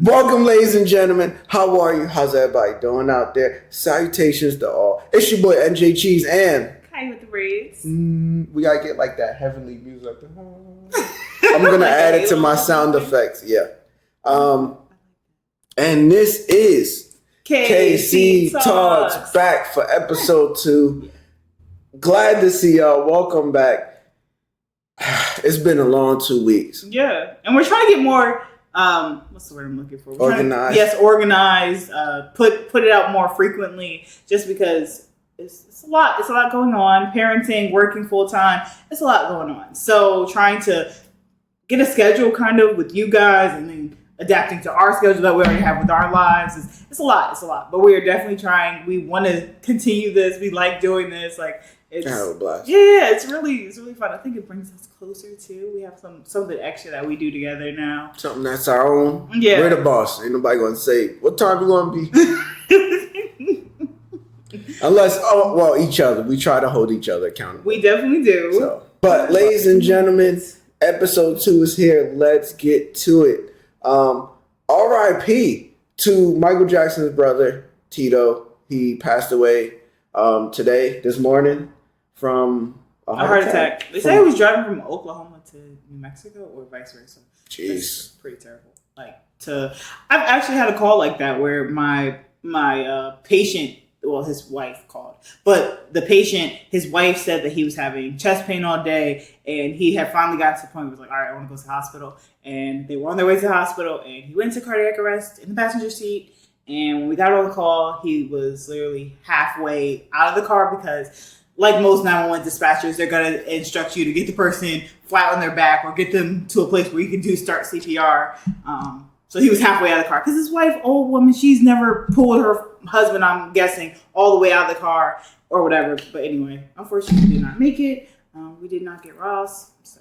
Welcome, ladies and gentlemen. How are you? How's everybody doing out there? Salutations to all. It's your boy NJ Cheese and Kai with the braids. we gotta get like that heavenly music. I'm gonna add it to my sound effects. Yeah. And this is KC Talks back for episode 2. Glad to see y'all. Welcome back. It's been a long 2 weeks. Yeah, and we're trying to get more. What's the word I'm looking for? Organized. Organized. Put it out more frequently, just because it's a lot. It's a lot going on. Parenting, working full time. It's a lot going on. So trying to get a schedule kind of with you guys, and then adapting to our schedule that we already have with our lives. It's a lot. It's a lot. But we are definitely trying. We want to continue this. We like doing this. It's a blast. Yeah, it's really fun. I think it brings us closer too. We have something extra that we do together now. Something that's our own. Yeah. We're the boss. Ain't nobody gonna say what time we gonna be. Unless each other. We try to hold each other accountable. We definitely do. But ladies and gentlemen, episode 2 is here. Let's get to it. R.I.P. to Michael Jackson's brother, Tito. He passed away this morning from a heart attack. They say he was driving from Oklahoma to New Mexico or vice versa. Jeez. It's pretty terrible. I've actually had a call like that where my patient, his wife called, but the patient, his wife said that he was having chest pain all day, and he had finally got to the point where he was like, all right, I want to go to the hospital. And they were on their way to the hospital, and he went into cardiac arrest in the passenger seat. And when we got on the call, he was literally halfway out of the car because, like most 911 dispatchers, they're going to instruct you to get the person flat on their back or get them to a place where you can start CPR. So he was halfway out of the car because his wife, old woman, she's never pulled her husband, I'm guessing, all the way out of the car or whatever. But anyway, unfortunately, we did not make it. We did not get Ross. So,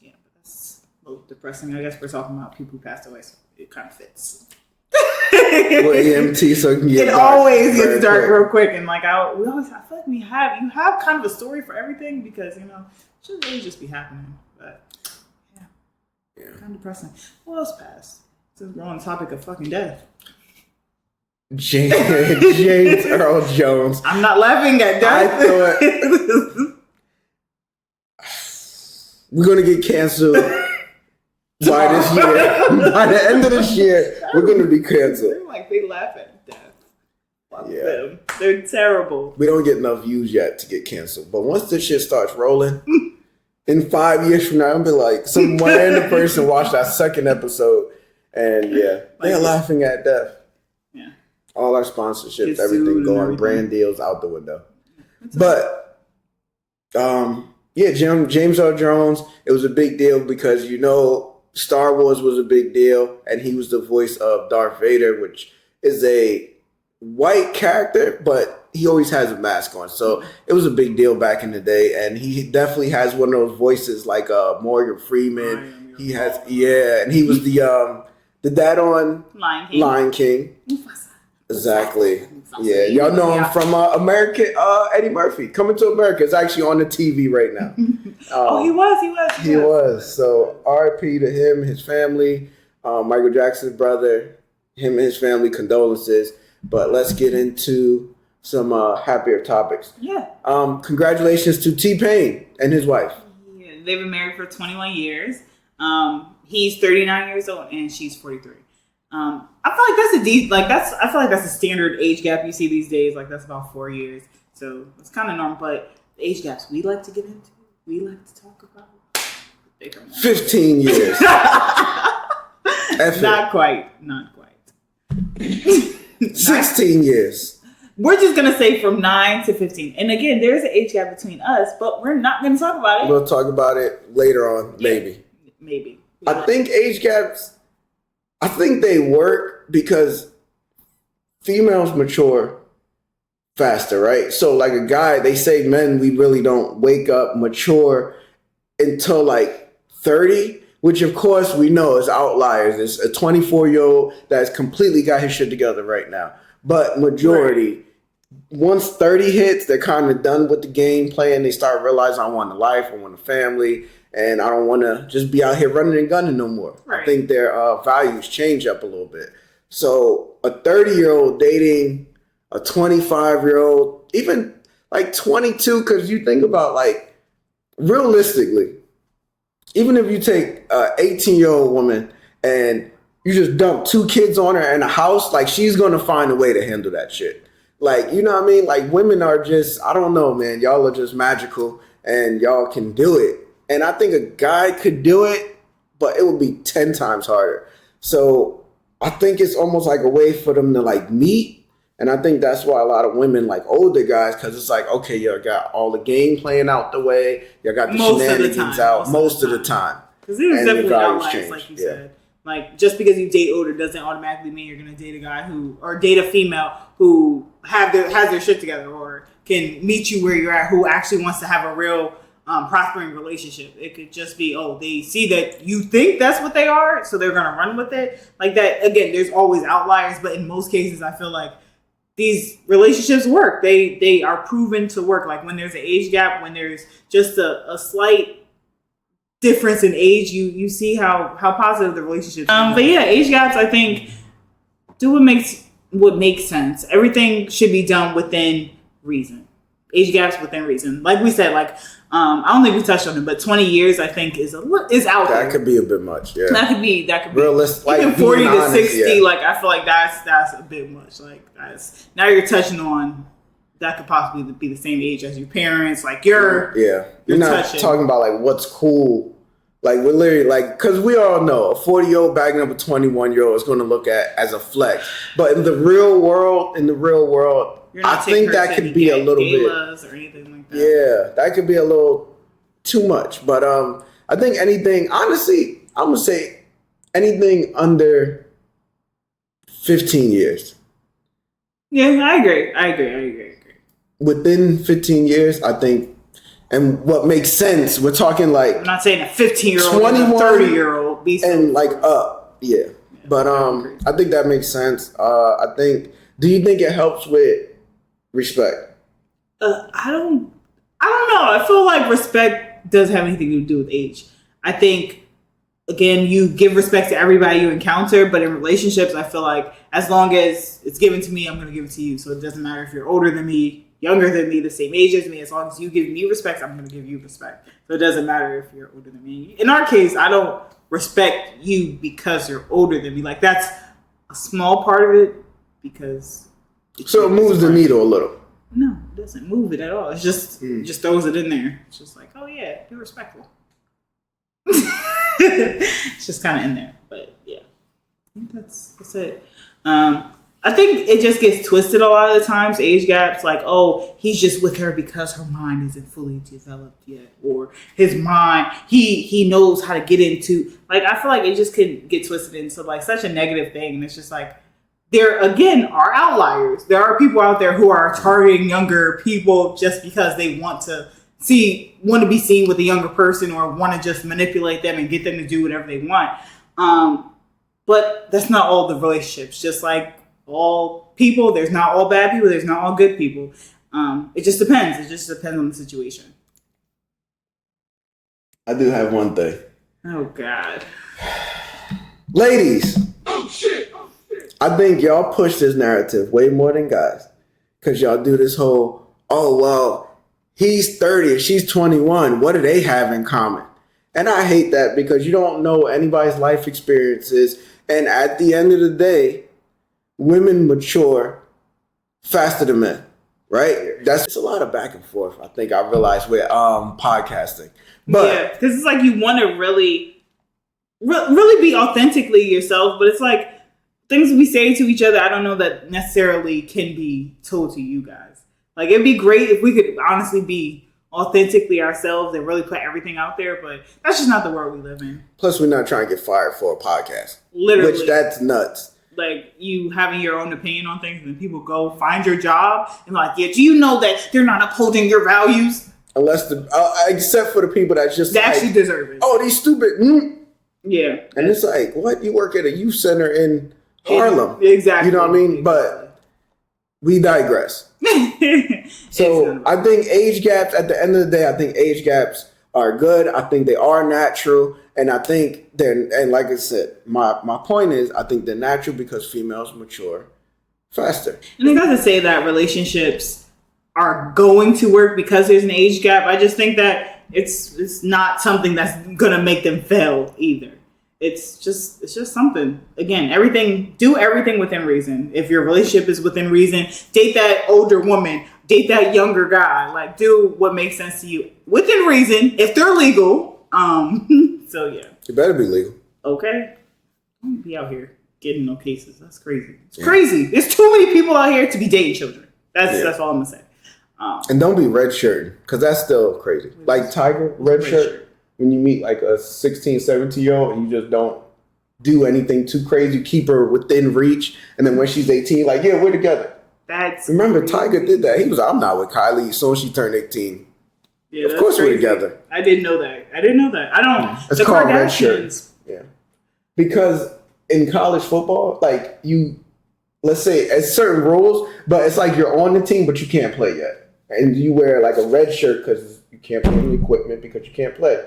yeah, but that's a little depressing. I guess we're talking about people who passed away, so it kind of fits. Well, EMT, so you can get it dark always gets dark real quick, and I feel like you have kind of a story for everything because it should really just be happening. But yeah, kind of depressing. What else passed? Since we're on the topic of fucking death, James Earl Jones. I'm not laughing at death. I thought we're gonna get canceled. By this year, by the end of this year, we're going to be canceled. They laugh at death. Fuck them. They're terrible. We don't get enough views yet to get canceled. But once this shit starts rolling, in 5 years from now, I'll be like, some random person watched that second episode, and they're laughing at death. Yeah. All our sponsorships, everything going, brand deals out the window. But, James Earl Jones, it was a big deal because, Star Wars was a big deal, and he was the voice of Darth Vader, which is a white character, but he always has a mask on. So it was a big deal back in the day, and he definitely has one of those voices like Morgan Freeman. He has, and he was the dad on Lion King. Exactly. Yeah, y'all know him from American Eddie Murphy. Coming to America is actually on the TV right now. He was. So R.I.P. to him, his family, Michael Jackson's brother, him and his family, condolences. But let's get into some happier topics. Yeah. Congratulations to T-Pain and his wife. Yeah, they've been married for 21 years. He's 39 years old and she's 43. I feel like I feel like that's a standard age gap you see these days. Like that's about 4 years. So it's kind of normal. But the age gaps we like to get into, we like to talk about. 15 years. Not quite. 16 years. We're just going to say from 9 to 15. And again, there's an age gap between us, but we're not going to talk about it. We'll talk about it later on, maybe. Maybe. I think age gaps, they work because females mature faster, right? So like a guy, they say men, we really don't wake up mature until like 30, which of course we know is outliers. It's a 24-year-old that's completely got his shit together right now. But majority, once 30 hits, they're kind of done with the gameplay and they start realizing I want a life, I want a family, and I don't want to just be out here running and gunning no more. Right. I think their values change up a little bit. So a 30-year-old dating a 25-year-old, even like 22, because you think about like realistically, even if you take an 18-year-old woman and you just dump 2 kids on her in a house, like she's going to find a way to handle that shit. Like, you know what I mean? Like women are just, I don't know, man. Y'all are just magical and y'all can do it. And I think a guy could do it, but it would be 10 times harder. So I think it's almost like a way for them to like meet. And I think that's why a lot of women like older guys, because it's like, okay, y'all got all the game playing out the way. Y'all got the shenanigans out most of the time. Because there's definitely outliers, like you said. Like, just because you date older doesn't automatically mean you're going to date a guy who, or date a female who has their shit together or can meet you where you're at, who actually wants to have a real prospering relationship. It could just be, they see that you think that's what they are, so they're going to run with it. Like that, again, there's always outliers, but in most cases, I feel like these relationships work. They are proven to work. Like when there's an age gap, when there's just a slight difference in age, you see how positive the relationship is. But yeah, age gaps, I think, do what makes sense. Everything should be done within reason. Age gaps within reason. Like we said, like I don't think we touched on it, but 20 years I think is out there. That could be a bit much. Yeah, that could be realistic. Like even 40 to 60. Yeah. Like I feel like that's a bit much. Like now you're touching on that could possibly be the same age as your parents. Like you're not talking about like what's cool. Like we're literally like, because we all know a 40-year-old bagging up a 21-year-old is going to look at as a flex. But in the real world, I think that could be a little bit. Or anything like that. Yeah, that could be a little too much. But I think anything, honestly, I'm gonna say anything under 15 years. Yeah, I agree. Within 15 years, I think. And what makes sense, we're talking like... I'm not saying a 15-year-old 21, 30-year-old. And like up, yeah. But I think that makes sense. Do you think it helps with respect? I don't know. I feel like respect doesn't have anything to do with age. I think, again, you give respect to everybody you encounter, but in relationships, I feel like as long as it's given to me, I'm going to give it to you. So it doesn't matter if you're older than me, younger than me, the same age as me. As long as you give me respect, I'm going to give you respect. So it doesn't matter if you're older than me. In our case, I don't respect you because you're older than me. Like that's a small part of it because... So it moves the needle a little. No, it doesn't move it at all. It's just just throws it in there. It's just like, oh yeah, be respectful. It's just kind of in there. But yeah, I think that's it. I think it just gets twisted a lot of the times, age gaps, like, oh, he's just with her because her mind isn't fully developed yet. Or his mind, he knows how to get into, like, I feel like it just can get twisted into, like, such a negative thing. And it's just like, there, again, are outliers. There are people out there who are targeting younger people just because they want to be seen with a younger person or want to just manipulate them and get them to do whatever they want. But that's not all the relationships. Just like all people, there's not all bad people, there's not all good people. It just depends. It just depends on the situation. I do have one thing. Oh, God. Ladies. Oh, shit. I think y'all push this narrative way more than guys. Because y'all do this whole, oh, well, he's 30 and she's 21. What do they have in common? And I hate that because you don't know anybody's life experiences. And at the end of the day, women mature faster than men, right? It's a lot of back and forth, I think I realized with podcasting. But yeah, because it's like you want to really be authentically yourself, but it's like things we say to each other, I don't know that necessarily can be told to you guys. Like, it'd be great if we could honestly be authentically ourselves and really put everything out there, but that's just not the world we live in. Plus, we're not trying to get fired for a podcast. Literally. Which, that's nuts. Like, you having your own opinion on things, and people go find your job and like, yeah, do you know that they're not upholding your values? Unless except for the people that just they actually deserve it. Oh, these stupid. Yeah. And it's like, what? You work at a youth center in Harlem. Exactly. You know what I mean? But we digress. So I think age gaps, at the end of the day, I think age gaps are good. I think they are natural. And I think and like I said, my point is, I think they're natural because females mature faster. And it doesn't say that relationships are going to work because there's an age gap. I just think that it's not something that's gonna make them fail either. It's just something. Again, do everything within reason. If your relationship is within reason, date that older woman, date that younger guy. Like, do what makes sense to you within reason. If they're legal, so yeah, it better be legal. Okay, don't be out here getting no cases. That's crazy. It's crazy. There's too many people out here to be dating children. That's all I'm gonna say. And don't be red shirting, because that's still crazy. Like Tiger, red shirt. When you meet like a 16, 17-year-old and you just don't do anything too crazy, you keep her within reach. And then when she's 18, like, yeah, we're together. Remember, Tiger did that. He was, I'm not with Kylie. As soon as she turned 18. Yeah, of course we're together. I didn't know that. I don't. It's the called red shirt. Yeah. Because in college football, like let's say it's certain rules, but it's like you're on the team, but you can't play yet. And you wear like a red shirt because you can't play any equipment because you can't play.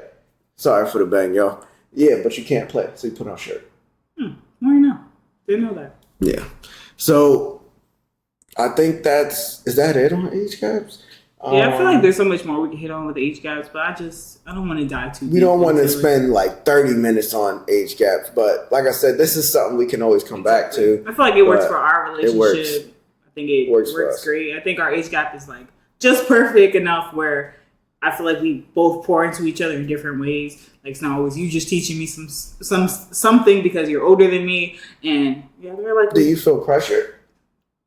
Sorry for the bang, y'all. Yeah, but you can't play, so you put on a shirt. Why not? Didn't know that. Yeah. So I think is that it on age gaps? Yeah, I feel like there's so much more we can hit on with age gaps, but I don't want to dive too deep. We don't want to spend like 30 minutes on age gaps, but like I said, this is something we can always come back to. I feel like it works for our relationship. It works. I think it works great. I think our age gap is like just perfect enough where I feel like we both pour into each other in different ways. Like, it's not always you just teaching me something because you're older than me. And yeah, they're like. Do you feel pressure?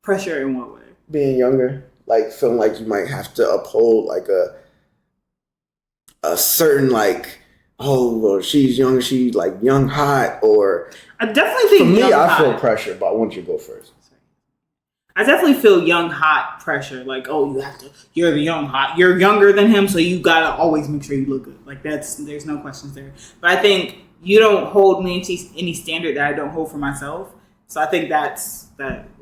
Pressure in what way? Being younger, like feeling like you might have to uphold like a certain like, oh, well, she's young, she's like young hot, or. I definitely think. For me, I feel pressure, but I want you to go first. I definitely feel young hot pressure. Like, oh, you're the young hot. You're younger than him, so you gotta always make sure you look good. Like, there's no questions there. But I think you don't hold me to any standard that I don't hold for myself. So I think that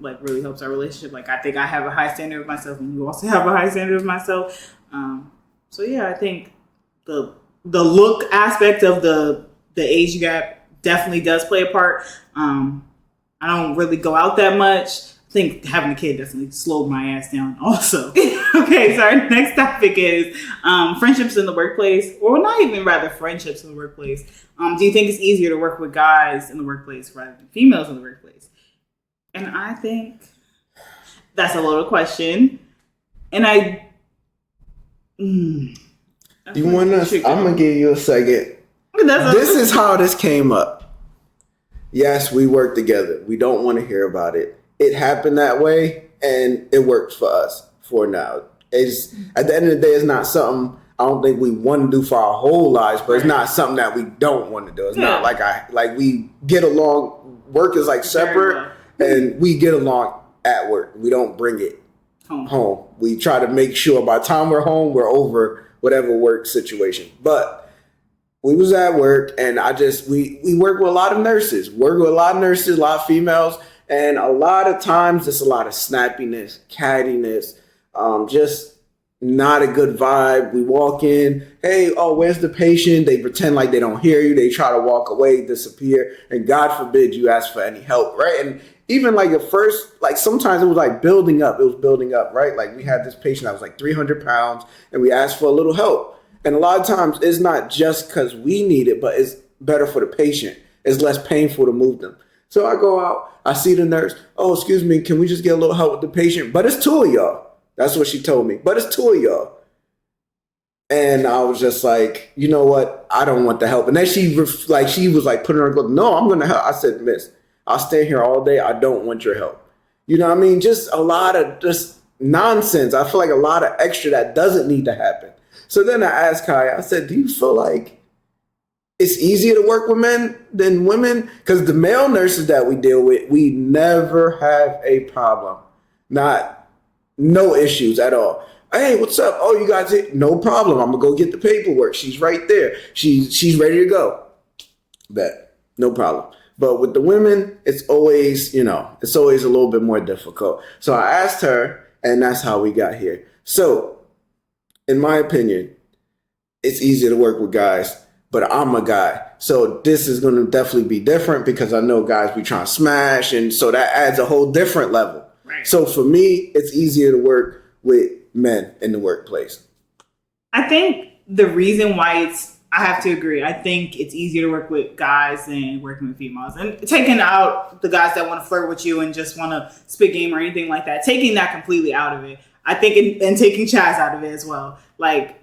like really helps our relationship. Like, I think I have a high standard of myself, and you also have a high standard of myself. So yeah, I think the look aspect of the age gap definitely does play a part. I don't really go out that much. I think having a kid definitely slowed my ass down also. Okay, so our next topic is friendships in the workplace, or not even rather friendships in the workplace. Do you think it's easier to work with guys in the workplace rather than females in the workplace? And I think that's a loaded question. And you want us? I'm going to give you a second. This is how this came up. Yes, we work together. We don't want to hear about it. It happened that way, and it works for us for now. It's at the end of the day, it's not something I don't think we want to do for our whole lives, but it's not something that we don't want to do. It's not like we get along. Work is like separate, and we get along at work. We don't bring it home. We try to make sure by the time we're home, we're over whatever work situation. But we was at work, and we work with a lot of nurses. A lot of females. And a lot of times it's a lot of snappiness, cattiness, just not a good vibe. We walk in, hey, oh, where's the patient? They pretend like they don't hear you. They try to walk away, disappear. And God forbid you ask for any help, right? And even like at first, like sometimes it was like building up. It was building up, right? Like we had this patient that was like 300 pounds and we asked for a little help. And a lot of times it's not just because we need it, but it's better for the patient. It's less painful to move them. So I go out, I see the nurse. Oh, excuse me, can we just get a little help with the patient? But it's two of y'all. That's what she told me. But it's two of y'all. And I was just like, you know what? I don't want the help. And then she was like putting her glove. No, I'm going to help. I said, miss, I'll stay here all day. I don't want your help. You know what I mean? Just a lot of just nonsense. I feel like a lot of extra that doesn't need to happen. So then I asked Kaya, I said, do you feel like it's easier to work with men than women? Because the male nurses that we deal with, we never have a problem. No issues at all. Hey, what's up? Oh, you guys, no problem. I'm going to go get the paperwork. She's right there. She's ready to go. Bet. No problem. But with the women, it's always, it's always a little bit more difficult. So I asked her, and that's how we got here. So, in my opinion, it's easier to work with guys, but I'm a guy. So this is going to definitely be different because I know guys be trying to smash, and so that adds a whole different level. Right. So for me, it's easier to work with men in the workplace. I think the reason why I have to agree. I think it's easier to work with guys than working with females. And taking out the guys that want to flirt with you and just want to spit game or anything like that, taking that completely out of it. I think, and taking Chaz out of it as well. Like,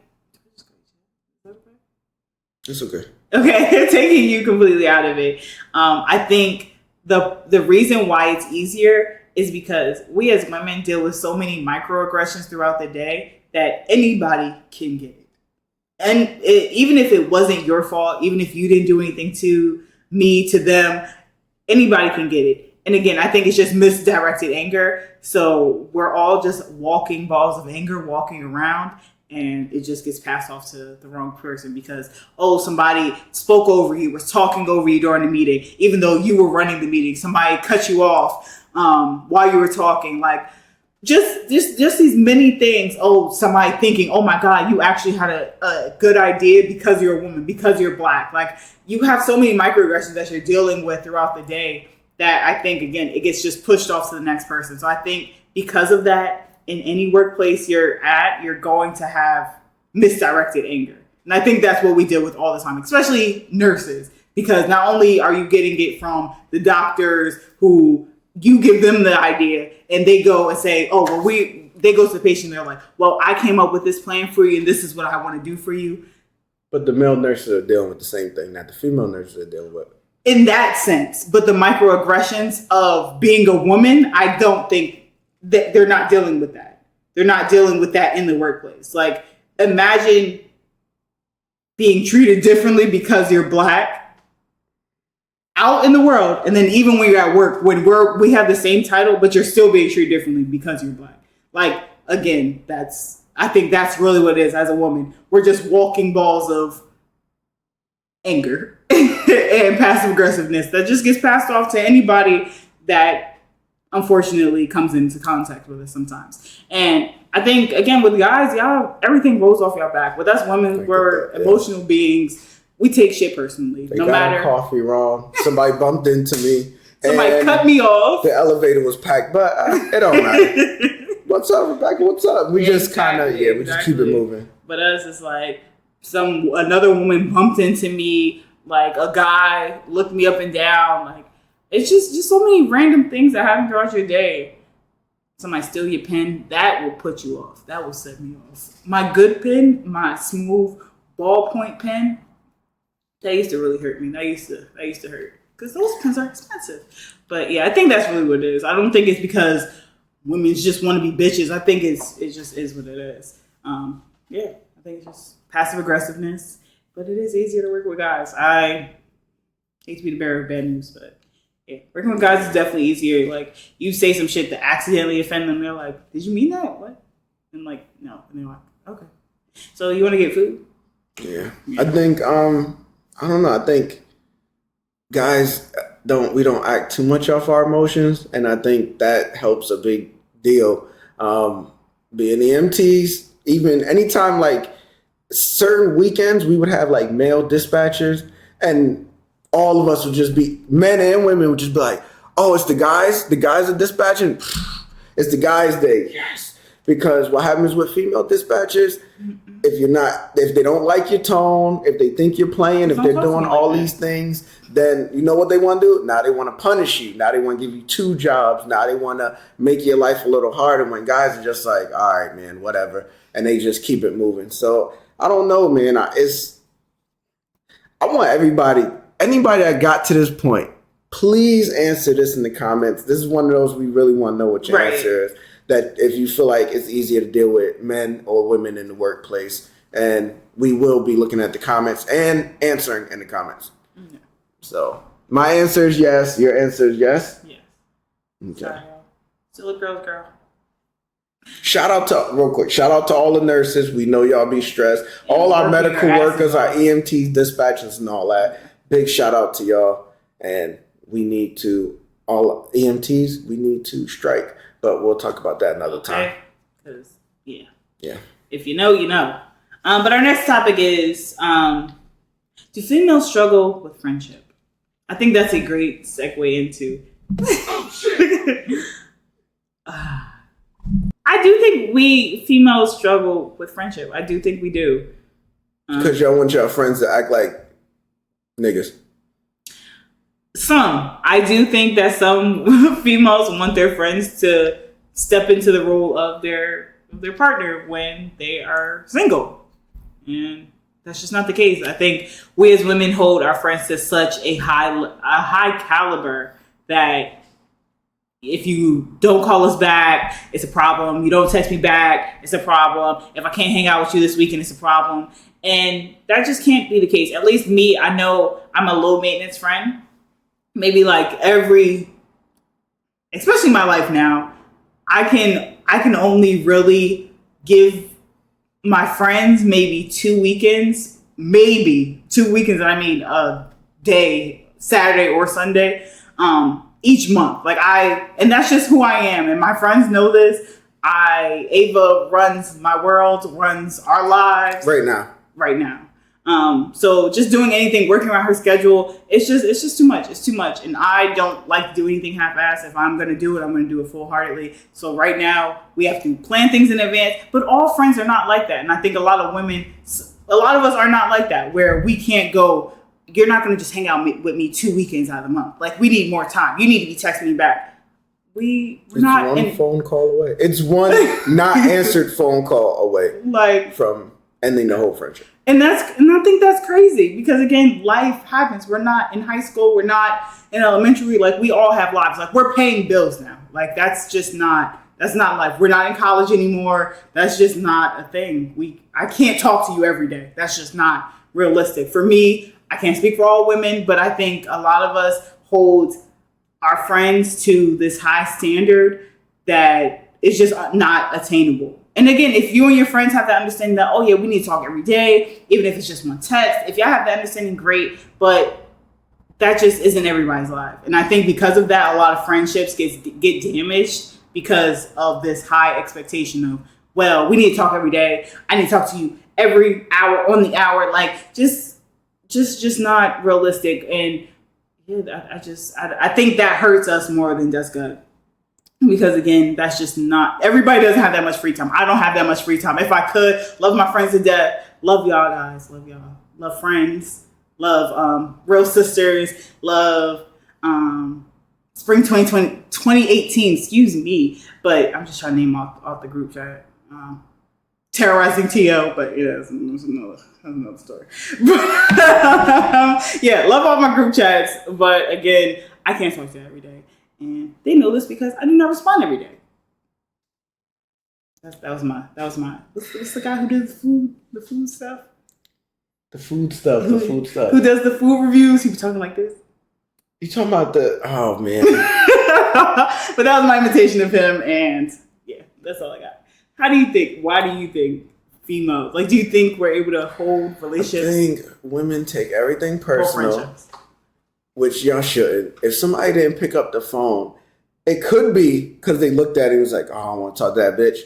it's okay. Okay, taking you completely out of it. I think the reason why it's easier is because we as women deal with so many microaggressions throughout the day that anybody can get it. And even if it wasn't your fault, even if you didn't do anything to me, to them, anybody can get it. And again, I think it's just misdirected anger. So we're all just walking balls of anger, walking around, and it just gets passed off to the wrong person because, somebody spoke over you, was talking over you during the meeting, even though you were running the meeting. Somebody cut you off while you were talking. Like, just these many things. Somebody thinking, oh my God, you actually had a good idea because you're a woman, because you're Black. Like, you have so many microaggressions that you're dealing with throughout the day that I think, again, it gets just pushed off to the next person. So I think because of that, in any workplace you're at, you're going to have misdirected anger. And I think that's what we deal with all the time, especially nurses, because not only are you getting it from the doctors who you give them the idea and they go and say, they go to the patient and they're like, well, I came up with this plan for you and this is what I want to do for you. But the male nurses are dealing with the same thing that the female nurses are dealing with. In that sense, but the microaggressions of being a woman, I don't think that they're not dealing with that. They're not dealing with that in the workplace. Like, imagine being treated differently because you're Black out in the world, and then even when you're at work, when we have the same title, but you're still being treated differently because you're Black. Like, again, I think that's really what it is as a woman. We're just walking balls of anger and passive aggressiveness that just gets passed off to anybody that unfortunately comes into contact with us sometimes. And I think, again, with guys, y'all, everything rolls off y'all back. With us women, we're emotional beings. We take shit personally. They got coffee wrong. Somebody bumped into me. Somebody cut me off. The elevator was packed, but it don't matter. What's up, Rebecca? What's up? We just kind of, we just keep it moving. But us, it's like another woman bumped into me, like a guy looked me up and down. Like, it's just so many random things that happen throughout your day. Somebody steal your pen, that will put you off. That will set me off. My good pen, my smooth ballpoint pen, that used to really hurt me. That used to hurt because those pens are expensive. But yeah, I think that's really what it is. I don't think it's because women just want to be bitches. I think it just is what it is. I think it's just passive aggressiveness. But it is easier to work with guys. I hate to be the bearer of bad news, but yeah, working with guys is definitely easier. Like, you say some shit that accidentally offend them, they're like, "Did you mean that? What?" And like, no, and they're like, "Okay." So you want to get food? Yeah. I think I don't know. I think guys we don't act too much off our emotions, and I think that helps a big deal. Being EMTs, even anytime like certain weekends, we would have like male dispatchers, and all of us would just be, men and women would just be like, "Oh, it's the guys are dispatching. It's the guys' day." Yes. Because what happens with female dispatchers, if they don't like your tone, if they think you're playing, if they're doing all these things, then you know what they want to do? Now they want to punish you. Now they want to give you 2 jobs. Now they want to make your life a little harder, when guys are just like, "All right, man, whatever." And they just keep it moving. So I don't know, man. I want anybody that got to this point, please answer this in the comments. This is one of those we really want to know what your answer is. That if you feel like it's easier to deal with men or women in the workplace, and we will be looking at the comments and answering in the comments. Mm-hmm. So my answer is yes. Your answer is yes? Yes. Okay. Sorry, y'all. Still a girl's girl. Shout out to all the nurses. We know y'all be stressed. Yeah, all our medical workers, our EMTs, dispatchers, and all that. Big shout out to y'all. And we need to, all EMTs, we need to strike. But we'll talk about that another time. Because, yeah. Yeah. If you know, you know. But our next topic is, do females struggle with friendship? I think that's a great segue into... Oh, shit! I do think we females struggle with friendship. I do think we do. Because y'all want your friends to act like niggas. Some. I do think that some females want their friends to step into the role of their partner when they are single. And that's just not the case. I think we as women hold our friends to such a high caliber that if you don't call us back, it's a problem. You don't text me back, it's a problem. If I can't hang out with you this weekend, it's a problem. And that just can't be the case. At least me, I know I'm a low maintenance friend. Maybe like especially my life now, I can only really give my friends maybe 2 weekends, and I mean a day, Saturday or Sunday, each month. And that's just who I am. And my friends know this. Ava runs my world, runs our lives. Right now. So just doing anything, working around her schedule, it's just too much. It's too much. And I don't like to do anything half-assed. If I'm going to do it, I'm going to do it full-heartedly. So right now we have to plan things in advance, but all friends are not like that. And I think a lot of us are not like that, where we can't go, you're not going to just hang out with me 2 weekends out of the month. Like, we need more time. You need to be texting me back. It's one phone call away. It's one not answered phone call away from ending the whole friendship. And I think that's crazy because, again, life happens. We're not in high school. We're not in elementary. Like, we all have lives. Like, we're paying bills now. Like, that's not life. We're not in college anymore. That's just not a thing. I can't talk to you every day. That's just not realistic. For me, I can't speak for all women, but I think a lot of us hold our friends to this high standard that is just not attainable. And again, if you and your friends have that understanding that, oh yeah, we need to talk every day, even if it's just one text, if y'all have that understanding, great, but that just isn't everybody's life. And I think because of that, a lot of friendships get damaged because of this high expectation of, well, we need to talk every day. I need to talk to you every hour on the hour. Like, just not realistic. And yeah, I think that hurts us more than does good. Because again, that's just not, everybody doesn't have that much free time. I don't have that much free time. If I could, love my friends to death. Love y'all guys. Love y'all. Love friends. Love real sisters. Love spring 2018, excuse me. But I'm just trying to name off the group chat. Terrorizing T.O., but yeah, that's another story. Yeah, love all my group chats. But again, I can't talk to you every day. And they know this because I do not respond every day. That was my. What's the guy who does the food stuff? The food stuff. Who does the food reviews? He be talking like this. You talking about oh man. But that was my imitation of him, and yeah, that's all I got. How do you think? Why do you think females, do you think we're able to hold relationships? I think women take everything personal. Which y'all shouldn't. If somebody didn't pick up the phone, it could be because they looked at it and was like, oh, I don't want to talk to that bitch.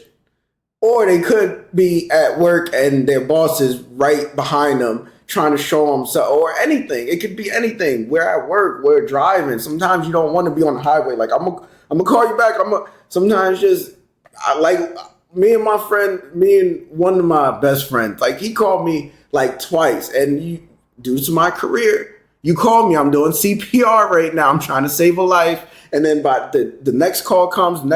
Or they could be at work and their boss is right behind them trying to show them something, or anything. It could be anything. We're at work, we're driving. Sometimes you don't want to be on the highway. Like, I'm gonna call you back. Sometimes me and one of my best friends, he called me twice. And due to my career, you call me, I'm doing CPR right now. I'm trying to save a life. And then by the next call comes, I'm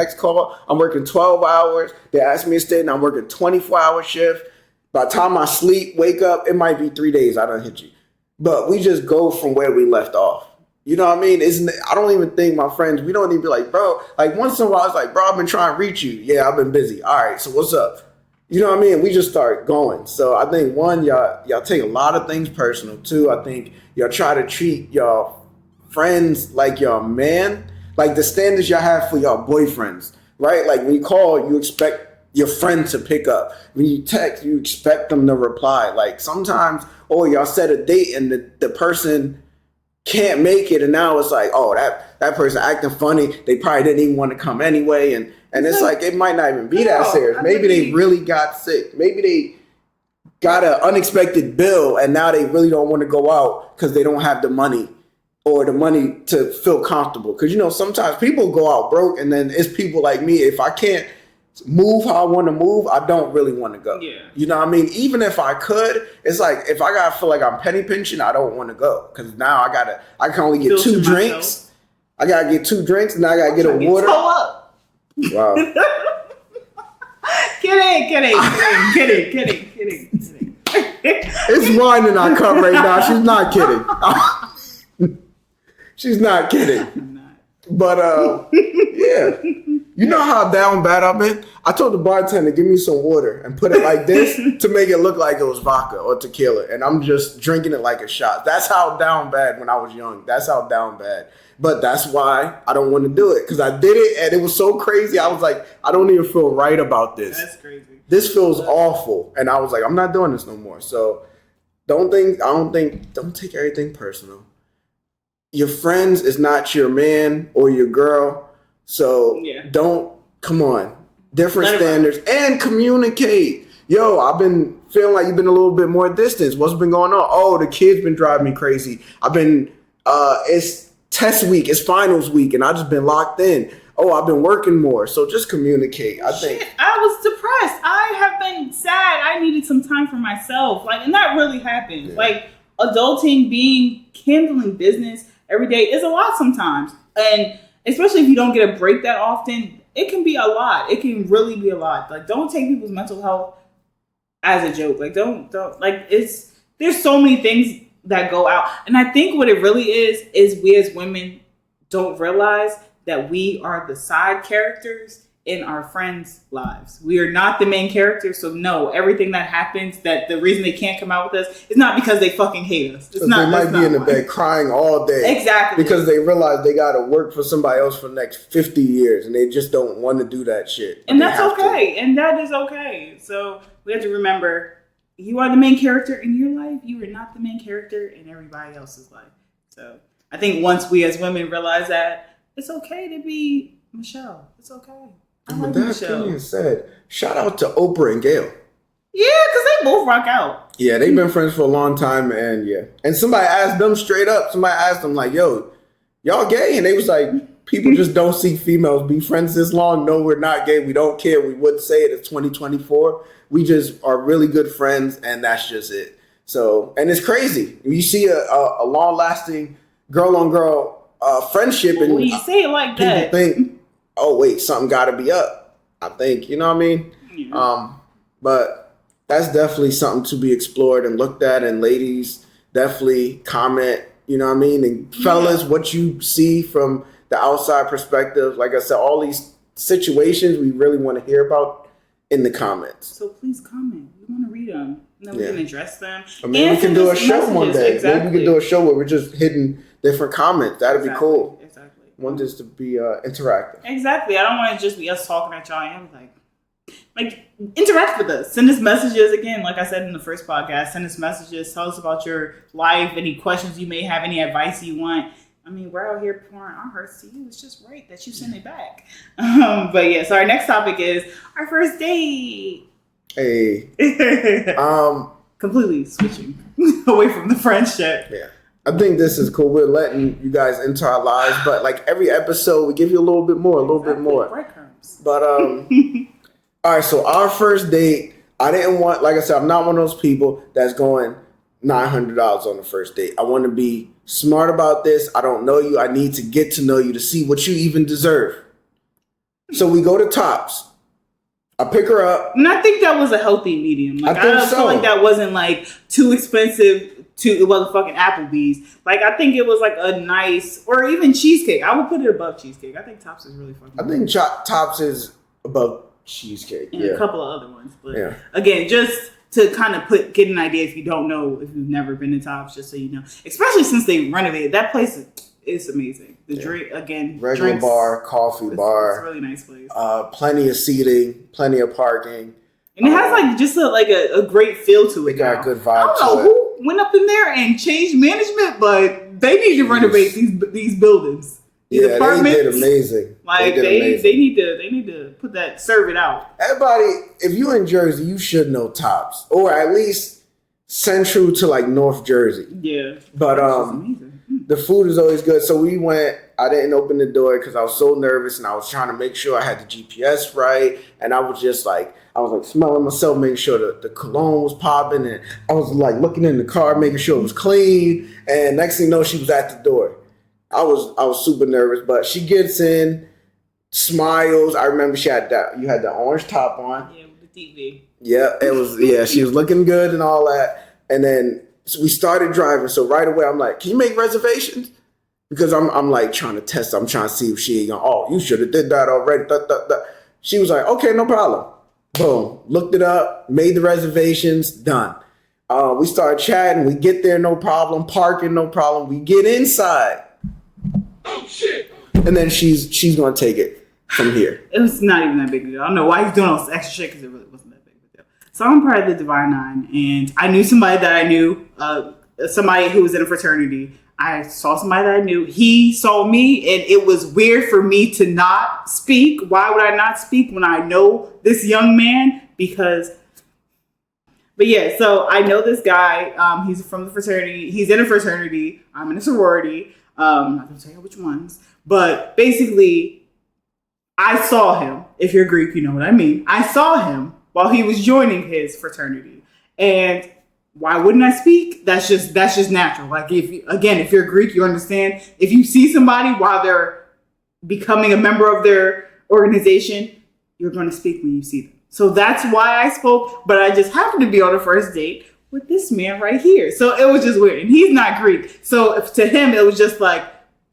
working 12 hours. They ask me to stay and I'm working 24-hour shift. By the time I sleep, wake up, it might be 3 days. I done hit you. But we just go from where we left off. You know what I mean? I don't even think my friends, we don't even be like, bro, once in a while, it's like, bro, I've been trying to reach you. Yeah, I've been busy. All right, so what's up? You know what I mean? We just start going. So I think, one, y'all take a lot of things personal. Two, I think y'all try to treat y'all friends like y'all man, like the standards y'all have for y'all boyfriends, right? Like when you call, you expect your friend to pick up. When you text, you expect them to reply. Like sometimes, y'all set a date and the person can't make it, and now it's like, oh, that person acting funny. They probably didn't even want to come anyway, and it's like it might not even be that serious. Maybe they really got sick. Maybe they got an unexpected bill, and now they really don't want to go out because they don't have the money or the money to feel comfortable. Because sometimes people go out broke, and then it's people like me. If I can't move how I want to move, I don't really want to go. Yeah. You know what I mean? Even if I could, it's like if I gotta feel like I'm penny pinching, I don't want to go because now I can only get 2 drinks. I gotta get 2 drinks, and I gotta get a water. Up. Wow. Kidding. It's wine in our cup right now. She's not kidding. She's not kidding. I'm not. But yeah. You know how down bad I've been? I told the bartender, give me some water and put it like this to make it look like it was vodka or tequila. And I'm just drinking it like a shot. That's how down bad when I was young. That's how down bad. But that's why I don't want to do it. Because I did it and it was so crazy. I was like, I don't even feel right about this. That's crazy. This feels awful. And I was like, I'm not doing this no more. So don't take everything personal. Your friends is not your man or your girl. So come on, different standards and communicate. Yo, I've been feeling like you've been a little bit more distant. What's been going on? Oh, the kids been driving me crazy. It's test week, it's finals week, and I just been locked in. Oh, I've been working more. So just communicate. I think I was depressed. I have been sad. I needed some time for myself. And that really happened. Yeah. Adulting, handling business every day is a lot sometimes. And especially if you don't get a break that often, it can be a lot. It can really be a lot. Don't take people's mental health as a joke. There's so many things that go out. And I think what it really is we as women don't realize that we are the side characters in our friends' lives. We are not the main characters. So no, everything that happens, that the reason they can't come out with us is not because they fucking hate us. They might be in the bed crying all day. Exactly. Because they realize they got to work for somebody else for the next 50 years and they just don't want to do that shit. And that's okay. And that is okay. So we have to remember, you are the main character in your life. You are not the main character in everybody else's life. So I think once we as women realize that, it's okay to be Michelle. It's okay. And with that being said, shout out to Oprah and Gail. Yeah, because they both rock out. Yeah, they've been friends for a long time, and yeah. And somebody asked them straight up, like, yo, y'all gay? And they was like, people just don't see females be friends this long. No, we're not gay. We don't care. We would say it. It's 2024. We just are really good friends, and that's just it. So, and it's crazy. You see a long-lasting girl-on-girl friendship, and when you say it like people that, think, oh wait, something got to be up. I think, you know what I mean? Yeah. But that's definitely something to be explored and looked at. And ladies, definitely comment, you know what I mean? And fellas, what you see from the outside perspective. Like I said, all these situations we really want to hear about in the comments. So please comment. We want to read them. And then we can address them. Or maybe we can do a show one day. Exactly. Maybe we can do a show where we're just hitting different comments. That'd be cool. Exactly. Want this to be interactive. Exactly. I don't want to just be us talking at y'all. I'm like interact with us. Send us messages again. Like I said in the first podcast, send us messages. Tell us about your life. Any questions you may have. Any advice you want. I mean, we're out here pouring our hearts to you. It's just right that you send it back. But yeah. So our next topic is our first date. Hey. Completely switching away from the friendship. Yeah. I think this is cool. We're letting you guys into our lives, but every episode, we give you a little bit more, Breadcrumbs. But all right. So our first date, I didn't want, like I said, I'm not one of those people that's going $900 on the first date. I want to be smart about this. I don't know you. I need to get to know you to see what you even deserve. So we go to Tops. I pick her up, and I think that was a healthy medium. I feel like that wasn't too expensive. It wasn't fucking Applebee's. I think it was a nice, or even cheesecake. I would put it above cheesecake. I think Tops is really fucking I think Tops is above cheesecake. And a couple of other ones. But again, just to kind of get an idea if you don't know, if you've never been to Tops, just so you know. Especially since they renovated. That place is amazing. The drink, again, regular drinks, bar, coffee bar. It's a really nice place. Plenty of seating, plenty of parking. And it has just a great feel to it. It got a good vibe I don't know who went up in there and changed management, but They need to renovate these buildings. These apartments. They did amazing. Like they need to serve it out. Everybody, if you're in Jersey, you should know Tops, or at least central to like North Jersey. Yeah, but the food is always good. So we went. I didn't open the door because I was so nervous, and I was trying to make sure I had the GPS right, and I was smelling myself, making sure the cologne was popping, and I was like looking in the car, making sure it was clean. And next thing you know, she was at the door. I was super nervous, but she gets in, smiles. I remember you had the orange top on. Yeah, with the TV. Yeah, it was. Yeah, she was looking good and all that. And then we started driving. So right away, I'm like, "Can you make reservations?" Because I'm like trying to test. I'm trying to see if she ain't gonna. Oh, you should have did that already. She was like, "Okay, no problem." Boom. Looked it up. Made the reservations. Done. We started chatting. We get there, no problem. Parking, no problem. We get inside. Oh shit! And then she's gonna take it from here. It was not even that big a deal. I don't know why he's doing all this extra shit because it really wasn't that big of a deal. So I'm part of the Divine Nine, and I knew somebody that I knew, somebody who was in a fraternity. I saw somebody that I knew. He saw me, and it was weird for me to not speak. Why would I not speak when I know this young man? But yeah, so I know this guy. He's from the fraternity. He's in a fraternity. I'm in a sorority. I'm not going to tell you which ones. But basically, I saw him. If you're Greek, you know what I mean. I saw him while he was joining his fraternity. And why wouldn't I speak? That's just natural. Like, if you're Greek, you understand. If you see somebody while they're becoming a member of their organization, you're going to speak when you see them. So that's why I spoke. But I just happened to be on a first date with this man right here. So it was just weird. And he's not Greek. So to him, it was just like...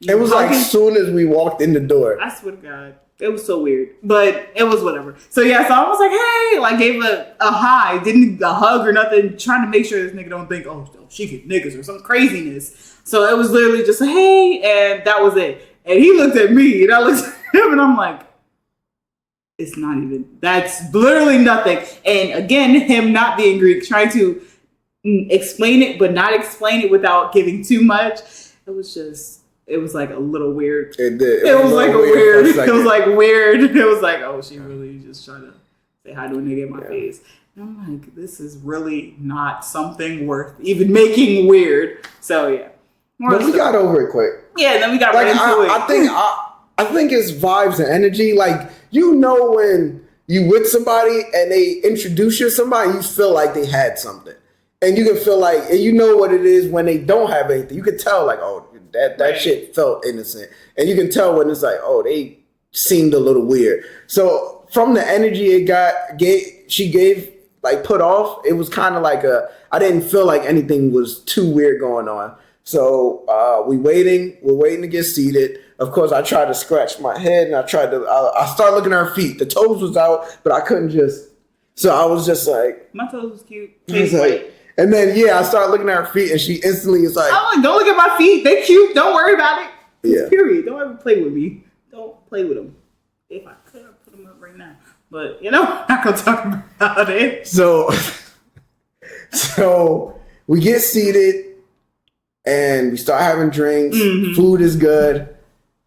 It was like as soon as we walked in the door. I swear to God. It was so weird. But it was whatever. So yeah, so I was like, hey, like gave a hi. Didn't a hug or nothing. Trying to make sure this nigga don't think, oh, she get niggas or some craziness. So it was literally just a hey, and that was it. And he looked at me, and I looked at him, and I'm like, it's not even... That's literally nothing. And again, him not being Greek, trying to explain it, but not explain it without giving too much. It was like a little weird. It did. It was like weird. It was like weird. It was like, oh, she really just trying to say hi to a nigga in my face. And I'm like, this is really not something worth even making weird. So yeah. But we got over it quick. Yeah, and then we got right into it. I think it's vibes and energy. Like, you know, when you with somebody and they introduce you to somebody, you feel like they had something. And you can feel like, and you know what it is when they don't have anything. You can tell, like, oh, that shit felt innocent. And you can tell when it's like, oh, they seemed a little weird. So from the energy she gave, like, put off, it was kind of like I didn't feel like anything was too weird going on. So we're waiting to get seated. Of course, I tried to scratch my head, and I started looking at her feet. The toes was out, but I couldn't so I was just like. My toes was cute. And then, I started looking at her feet, and she instantly is like... I'm like, don't look at my feet. They cute. Don't worry about it. Yeah. Period. Don't ever play with me. Don't play with them. If I could, I'd put them up right now. But, I'm not going to talk about it. So we get seated, and we start having drinks. Mm-hmm. Food is good.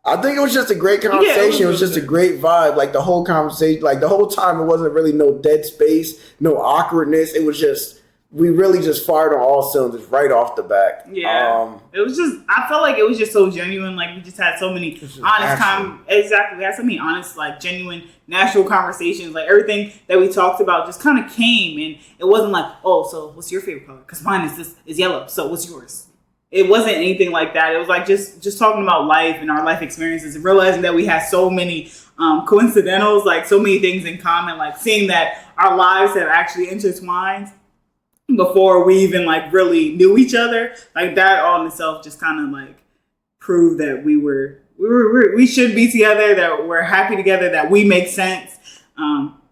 I think it was just a great conversation. It was just a great vibe. Like, the whole conversation, like, the whole time, it wasn't really no dead space, no awkwardness. It was just... We really just fired on all cylinders right off the bat. Yeah. It was just, I felt like it was just so genuine. Like, we just had so many honest Exactly. We had so many honest, like, genuine, natural conversations. Like, everything that we talked about just kind of came. And it wasn't like, oh, so what's your favorite color? Because mine is yellow. So what's yours? It wasn't anything like that. It was like just talking about life and our life experiences and realizing that we had so many coincidentals, like so many things in common. Like, seeing that our lives have actually intertwined before we even like really knew each other. Like, that all in itself just kind of like proved that we should be together, that we're happy together, that we make sense.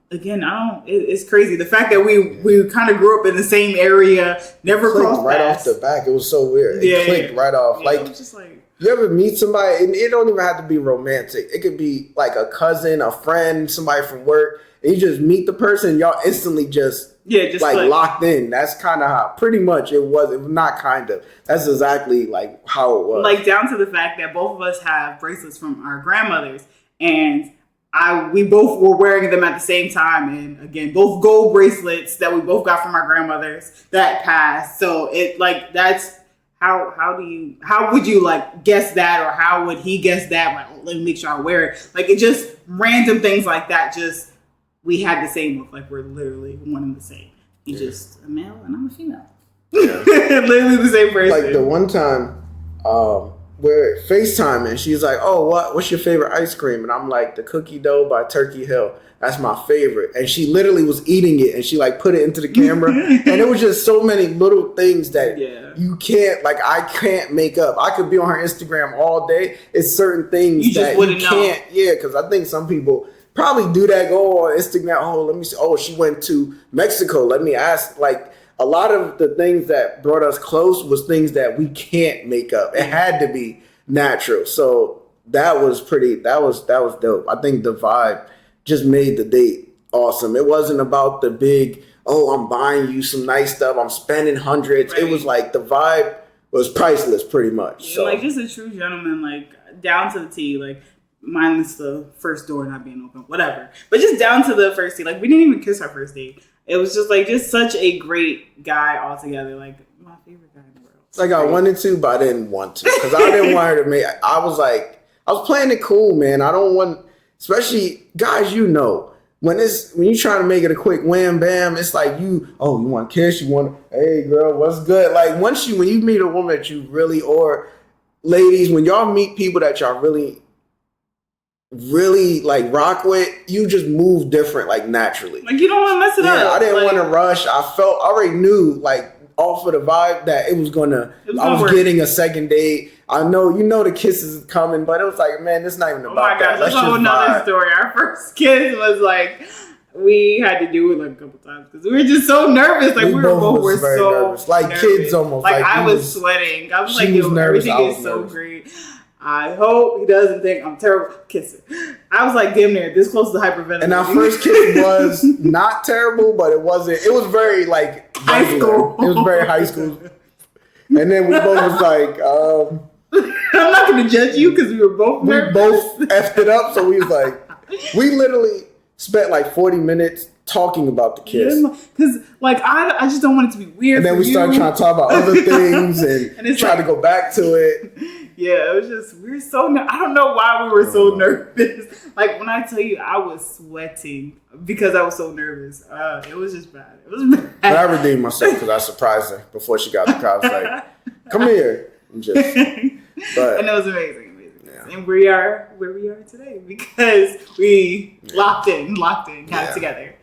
Again, it's crazy. The fact that we kind of grew up in the same area, never crossed right paths. Off the back. It was so weird. It clicked right off. Like, it was just like, you ever meet somebody, and it don't even have to be romantic. It could be like a cousin, a friend, somebody from work, and you just meet the person, y'all instantly just just like locked in. That's kind of how, pretty much it was. It was not kind of. That's exactly like how it was. Like down to the fact that both of us have bracelets from our grandmothers, and we both were wearing them at the same time, and again, both gold bracelets that we both got from our grandmothers that passed. So it like that's how would you like guess that, or how would he guess that? Like, oh, let me make sure I wear it. Like it just random things like that. Just we had the same look, like we're literally one and the same. He's just a male and I'm a female. Yeah. Literally the same person. Like the one time, we're FaceTiming, she's like, "Oh, what's your favorite ice cream?" And I'm like, "The cookie dough by Turkey Hill. That's my favorite." And she literally was eating it, and she like put it into the camera, and it was just so many little things that you can't, like, I can't make up. I could be on her Instagram all day. It's certain things you that you can't. Yeah, because I think some people probably do that. Go on Instagram. Oh, let me see. Oh, she went to Mexico. Let me ask. Like a lot of the things that brought us close was things that we can't make up. It had to be natural. So that was dope. I think the vibe just made the date awesome. It wasn't about the big, oh, I'm buying you some nice stuff, I'm spending hundreds. Right. It was like the vibe was priceless pretty much. So like just a true gentleman, like down to the T, like minus the first door not being open, whatever. But just down to the first date. Like we didn't even kiss our first date. It was just like just such a great guy altogether. Like my favorite guy in the world. Like I wanted to, but I didn't want to because I didn't want her to make. I was playing it cool, man. I don't want, especially guys. You know, when you trying to make it a quick wham bam, it's like you want to kiss, you want, hey girl, what's good? Like when you meet a woman that you really, or ladies, when y'all meet people that y'all really like rock with, you just move different, like naturally. Like you don't want to mess it up. Yeah, I didn't want to rush. I already knew, like off of the vibe, that I was getting a second date. I know, the kisses is coming, but it was like, man, it's not even about that. That's a whole nother story. Our first kiss was like, we had to do it like a couple times because we were just so nervous. Like we were both so nervous. Like nervous. Kids almost. Like I was sweating. I was like, yo, everything is so great. I hope he doesn't think I'm terrible kissing. I was like damn near this close to hyperventilating. And our first kiss was not terrible, but it wasn't. It was very like high school. It was very high school. And then we both was like, I'm not going to judge you because we were both nervous. We both effed it up. So we was like, we literally spent like 40 minutes talking about the kiss. Because like I just don't want it to be weird. And then we started trying to talk about other things and try to go back to it. Yeah, it was just, I don't know why we were so nervous. Like when I tell you I was sweating because I was so nervous. It was just bad. It was bad. But I redeemed myself because I surprised her before she got the car. I was like, come here. And it was amazing. Yeah. And we are where we are today because we locked in, got it together.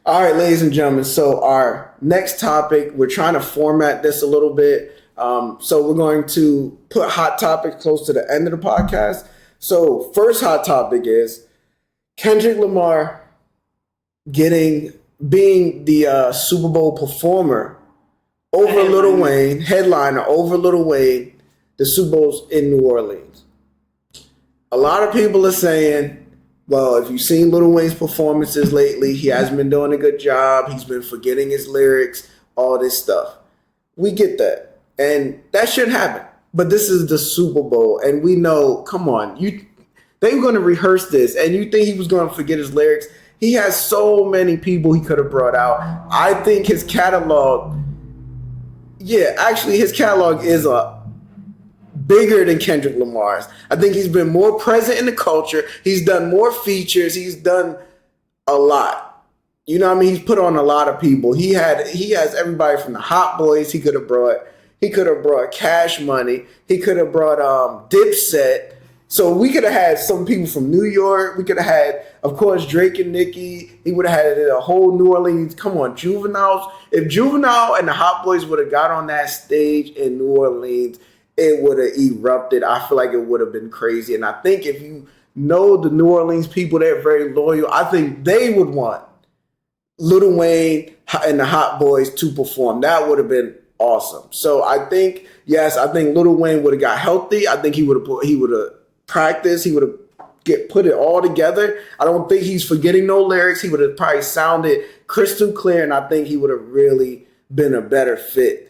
All right, ladies and gentlemen. So our next topic, we're trying to format this a little bit. So we're going to put hot topics close to the end of the podcast. So first hot topic is Kendrick Lamar being the Super Bowl performer over Lil Wayne, headliner over Lil Wayne, the Super Bowl's in New Orleans. A lot of people are saying, well, if you've seen Lil Wayne's performances lately, he hasn't been doing a good job. He's been forgetting his lyrics, all this stuff. We get that. And that shouldn't happen. But this is the Super Bowl. And we know, come on, they were going to rehearse this. And you think he was going to forget his lyrics? He has so many people he could have brought out. I think his catalog, his catalog is bigger than Kendrick Lamar's. I think he's been more present in the culture. He's done more features. He's done a lot. You know what I mean? He's put on a lot of people. He has everybody from the Hot Boys he could have brought. He could have brought Cash Money. He could have brought Dipset. So we could have had some people from New York. We could have had, of course, Drake and Nicki. He would have had a whole New Orleans. Come on, Juveniles. If Juvenile and the Hot Boys would have got on that stage in New Orleans, it would have erupted. I feel like it would have been crazy. And I think if you know the New Orleans people, they're very loyal. I think they would want Lil Wayne and the Hot Boys to perform. That would have been awesome. So I think Lil Wayne would have got healthy. I think he would have practiced. He would have put it all together. I don't think he's forgetting no lyrics. He would have probably sounded crystal clear, and I think he would have really been a better fit.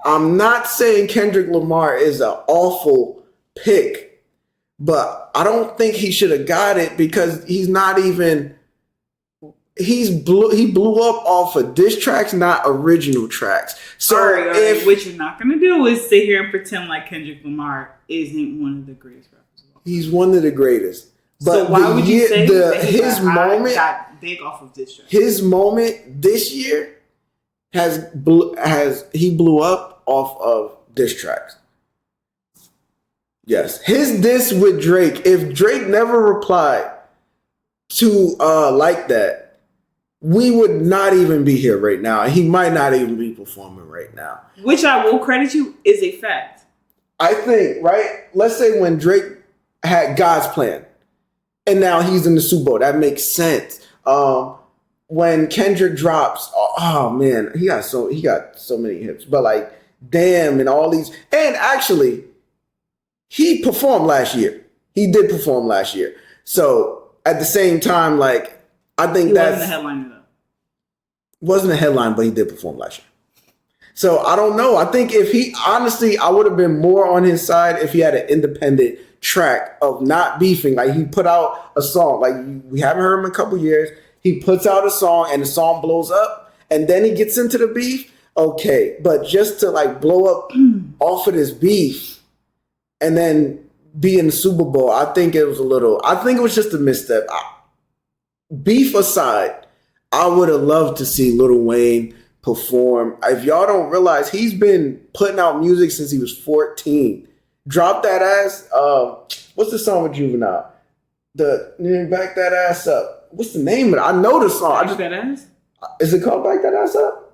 I'm not saying Kendrick Lamar is an awful pick, but I don't think he should have got it because he's not even. He blew up off of diss tracks, not original tracks. So all right. What you're not gonna do is sit here and pretend like Kendrick Lamar isn't one of the greatest rappers of all time. He's one of the greatest. But so why would you say his moment got big off of diss tracks? His moment this year he blew up off of diss tracks. Yes, his diss with Drake. If Drake never replied to like that, we would not even be here right now. He might not even be performing right now. Which I will credit you is a fact. I think, right? Let's say when Drake had God's Plan and now he's in the Super Bowl. That makes sense. When Kendrick drops, oh man, he got so many hits. But like, damn, and all these. And actually, he performed last year. He did perform last year. So at the same time, like, I think wasn't the headliner though. Wasn't a headline, but he did perform last year. So I don't know. I think if he honestly, I would have been more on his side if he had an independent track of not beefing. Like he put out a song. Like we haven't heard him in a couple years. He puts out a song and the song blows up, and then he gets into the beef. Okay, but just to like blow up off of this beef and then be in the Super Bowl, I think it was just a misstep. Beef aside, I would have loved to see Lil Wayne perform. If y'all don't realize, he's been putting out music since he was 14. Drop That Ass. What's the song with Juvenile? Back That Ass Up. What's the name of it? I know the song. Back That Ass? Is it called Back That Ass Up?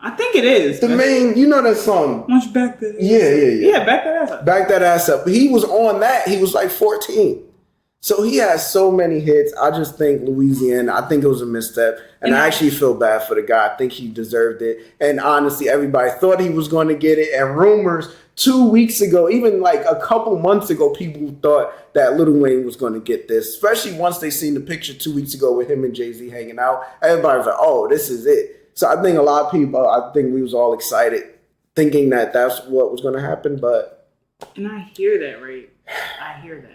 I think it is. The main, you know that song. Once you back that ass. Yeah, Back That Ass Up. Back That Ass Up. He was on that. He was like 14. So he has so many hits. I just think Louisiana, I think it was a misstep. And I actually feel bad for the guy. I think he deserved it. And honestly, everybody thought he was going to get it. And rumors 2 weeks ago, even like a couple months ago, people thought that Lil Wayne was going to get this. Especially once they seen the picture 2 weeks ago with him and Jay-Z hanging out. Everybody was like, oh, this is it. So I think a lot of people, I think we was all excited thinking that that's what was going to happen. But and I hear that, right? I hear that.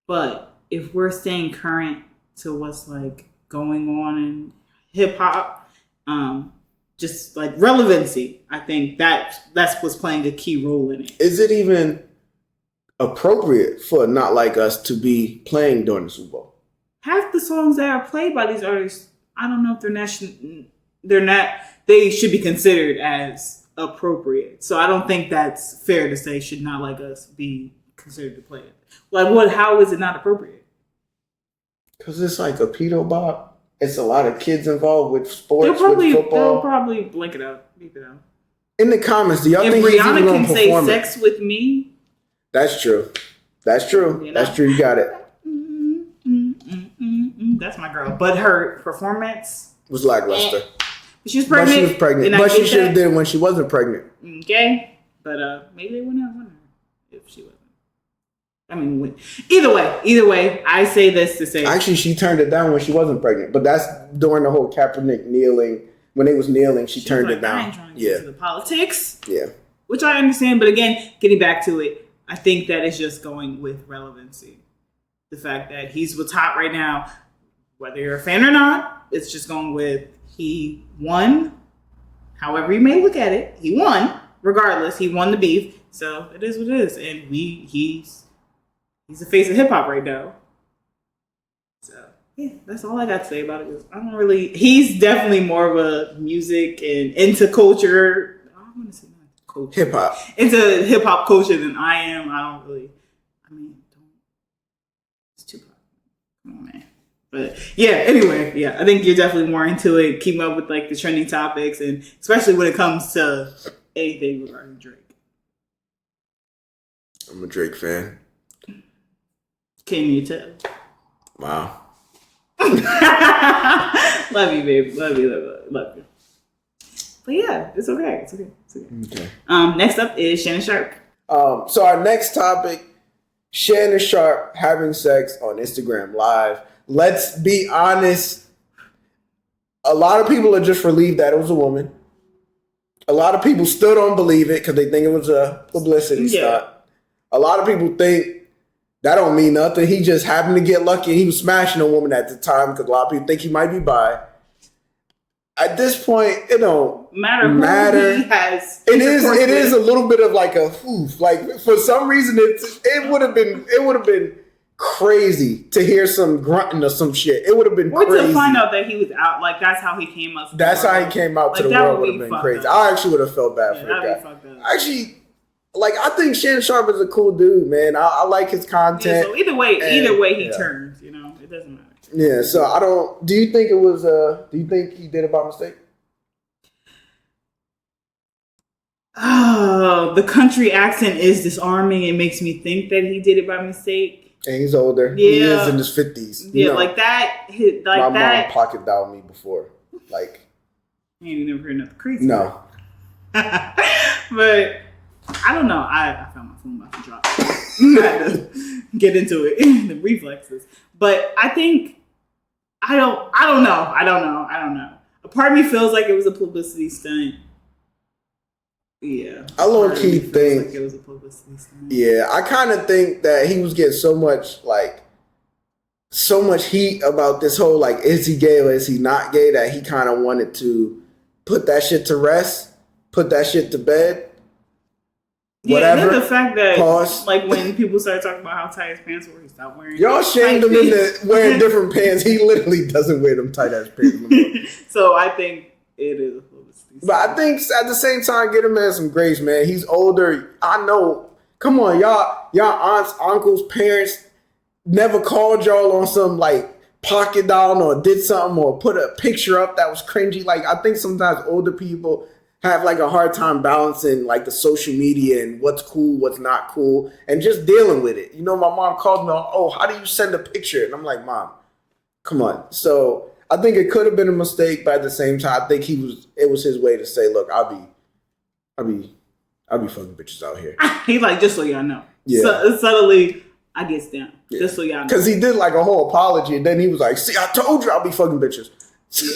But if we're staying current to what's like going on in hip hop, just like relevancy, I think that's what's playing a key role in it. Is it even appropriate for Not Like Us to be playing during the Super Bowl? Half the songs that are played by these artists, I don't know if they should be considered as appropriate. So I don't think that's fair to say should Not Like Us be considered to play it. Like what? How is it not appropriate? Because it's like a pedo bop. It's a lot of kids involved with sports, with football. They'll probably blink it out, beep it out. In the comments, do y'all if think Rihanna he's even can say "sex with me"? That's true. That's true. You know? That's true. You got it. That's my girl. But her performance was lackluster. She was pregnant. But she was pregnant. But she should have did it when she wasn't pregnant. Okay. But maybe they wouldn't have won her if she wasn't. I mean, either way, I say this to say. Actually, she turned it down when she wasn't pregnant. But that's during the whole Kaepernick kneeling. When they was kneeling, she turned it down. I ain't trying to get into the politics. Yeah. Which I understand. But again, getting back to it, I think that is just going with relevancy. The fact that he's what's hot right now, whether you're a fan or not, it's just going with he won. However you may look at it, he won. Regardless, he won the beef. So it is what it is. And he's the face of hip hop right now. So yeah, that's all I got to say about it. I don't really. He's definitely more of a music and into culture. I want to say not culture. Hip hop. Into hip hop culture than I am. I don't really. I mean, it's too pop. Come on, man. But yeah. Anyway, yeah. I think you're definitely more into it. Keeping up with like the trending topics, and especially when it comes to anything regarding Drake. I'm a Drake fan. Can you tell? Wow. Love you, baby. Love you. But yeah, it's okay. It's okay. Okay. Next up is Shannon Sharpe. So our next topic, Shannon Sharpe having sex on Instagram Live. Let's be honest. A lot of people are just relieved that it was a woman. A lot of people still don't believe it because they think it was a publicity stunt. A lot of people think that don't mean nothing. He just happened to get lucky and he was smashing a woman at the time because a lot of people think he might be bi. At this point, it don't matter. Who he has. It is a little bit of like a oof. Like for some reason, it would have been crazy to hear some grunting or some shit. It would have been crazy. Or to find out that he was out. Like that's how he came out. That's how he came out to the world. Would have been crazy. I actually would have felt bad for the guy. Actually, like I think Shannon Sharpe is a cool dude, man. I like his content. So either way he turns. You know, it doesn't matter. Yeah. So I don't. Do you think it was? Do you think he did it by mistake? Oh, the country accent is disarming. It makes me think that he did it by mistake. And he's older. Yeah. He is in his 50s. Yeah, like that. My mom pocket dialed me before. Like, I ain't never heard nothing crazy. No. But I don't know. I found my phone about to drop. I had to get into it. The reflexes. But I think I don't know. A part of me feels like it was a publicity stunt. Yeah. I low-key think like it was a publicity stunt. Yeah, I kind of think that he was getting so much heat about this whole like, is he gay or is he not gay, that he kind of wanted to put that shit to rest, put that shit to bed. Yeah, and then the fact that like when people started talking about how tight his pants were, he stopped wearing. Y'all shamed him into wearing different pants. He literally doesn't wear them tight ass pants anymore. So I think it is a publicity. But I think at the same time, get him some grace, man. He's older. I know. Come on, y'all aunts, uncles, parents never called y'all on some like pocket dial or did something or put a picture up that was cringy. Like I think sometimes older people have like a hard time balancing like the social media and what's cool, what's not cool, and just dealing with it. You know, my mom called me on, oh, how do you send a picture? And I'm like, Mom, come on. So I think it could have been a mistake, but at the same time, I think it was his way to say, look, I'll be fucking bitches out here. He's like, just so y'all know. Yeah. So, subtly, I gets down. Yeah. Just so y'all know. Because he did like a whole apology, and then he was like, see, I told you I'll be fucking bitches.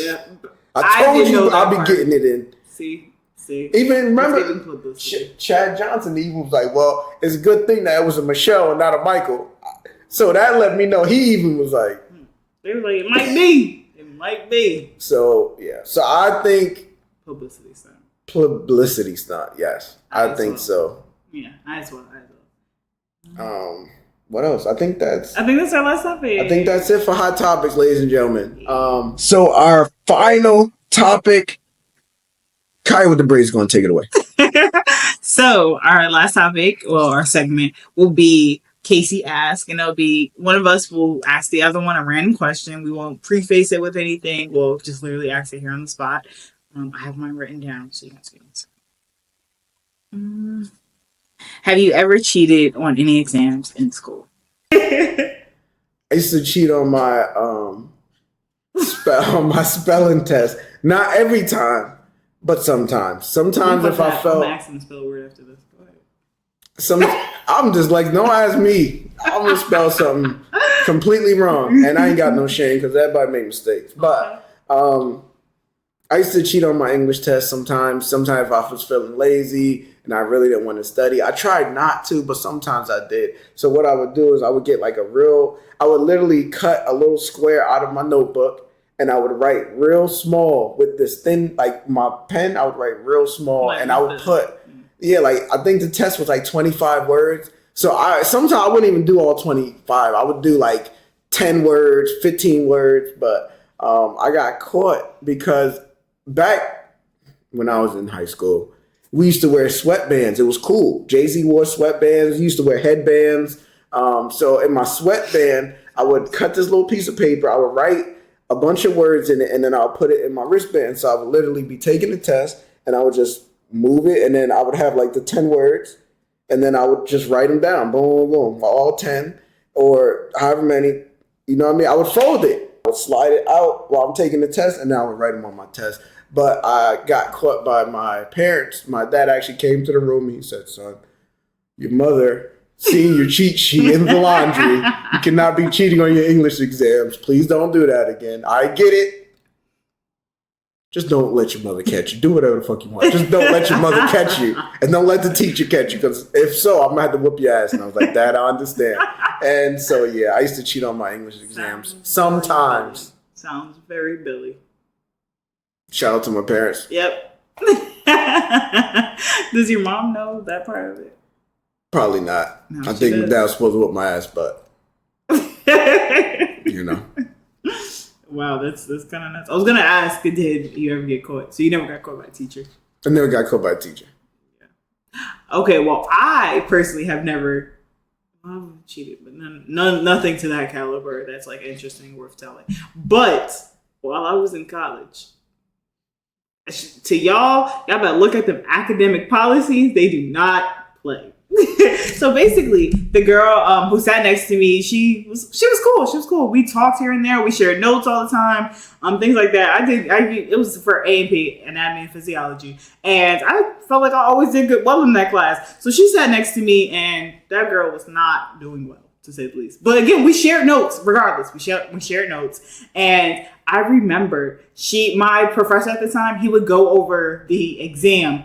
Yeah. I told you I'll be getting it in. See. Even remember, Chad Johnson even was like, well, it's a good thing that it was a Michelle and not a Michael. So that let me know he even was like. They were like, it might be. It might be. So, yeah. So I think. Publicity stunt. Yes. I think so. Yeah, I as well. What else? I think that's our last topic. I think that's it for Hot Topics, ladies and gentlemen. So our final topic, Kai with the braids is going to take it away. So our last topic, our segment will be Casey Ask, and it'll be one of us will ask the other one a random question. We won't preface it with anything. We'll just literally ask it here on the spot. I have mine written down, so you guys can answer. Have you ever cheated on any exams in school? I used to cheat on my spelling test. Not every time, but sometimes. Sometimes if I felt. I'm asking to spell a word after this. Go ahead. I'm just like, don't ask me. I'm gonna spell something completely wrong, and I ain't got no shame because everybody make mistakes. But I used to cheat on my English test sometimes. Sometimes if I was feeling lazy and I really didn't want to study, I tried not to, but sometimes I did. So what I would do is I would get like I would literally cut a little square out of my notebook and I would write real small with this thin, like my pen, I would write real small and I would put, like I think the test was like 25 words. So sometimes I wouldn't even do all 25. I would do like 10 words, 15 words, but I got caught because back when I was in high school, we used to wear sweatbands. It was cool. Jay-Z wore sweatbands. We used to wear headbands. So in my sweatband, I would cut this little piece of paper. I would write a bunch of words in it, and then I'll put it in my wristband. So I would literally be taking the test, and I would just move it, and then I would have like the 10 words, and then I would just write them down. Boom, boom, all 10 or however many. You know what I mean? I would fold it. I would slide it out while I'm taking the test, and then I would write them on my test. But I got caught by my parents. My dad actually came to the room and he said, son, your mother seeing your cheat sheet in the laundry. You cannot be cheating on your English exams. Please don't do that again. I get it. Just don't let your mother catch you. Do whatever the fuck you want. Just don't let your mother catch you. And don't let the teacher catch you. Because if so, I'm going to have to whoop your ass. And I was like, Dad, I understand. And so, yeah, I used to cheat on my English exams. Sometimes. Sounds very Billy. Shout out to my parents. Yep. Does your mom know that part of it? Probably not. No, I think my dad was supposed to whoop my ass, but, you know. Wow, that's kind of nuts. I was gonna ask, did you ever get caught? So you never got caught by a teacher? I never got caught by a teacher. Yeah. Okay, well, I personally have never. I've cheated, but nothing to that caliber that's like interesting, worth telling. But while I was in college, to y'all better look at them academic policies. They do not play. So basically, the girl who sat next to me, she was cool. She was cool. We talked here and there. We shared notes all the time, things like that. It was for A&P, Anatomy and Physiology, and I felt like I always did well in that class. So she sat next to me, and that girl was not doing well, to say the least. But again, we shared notes. Regardless, we shared notes, and I remember my professor at the time, he would go over the exam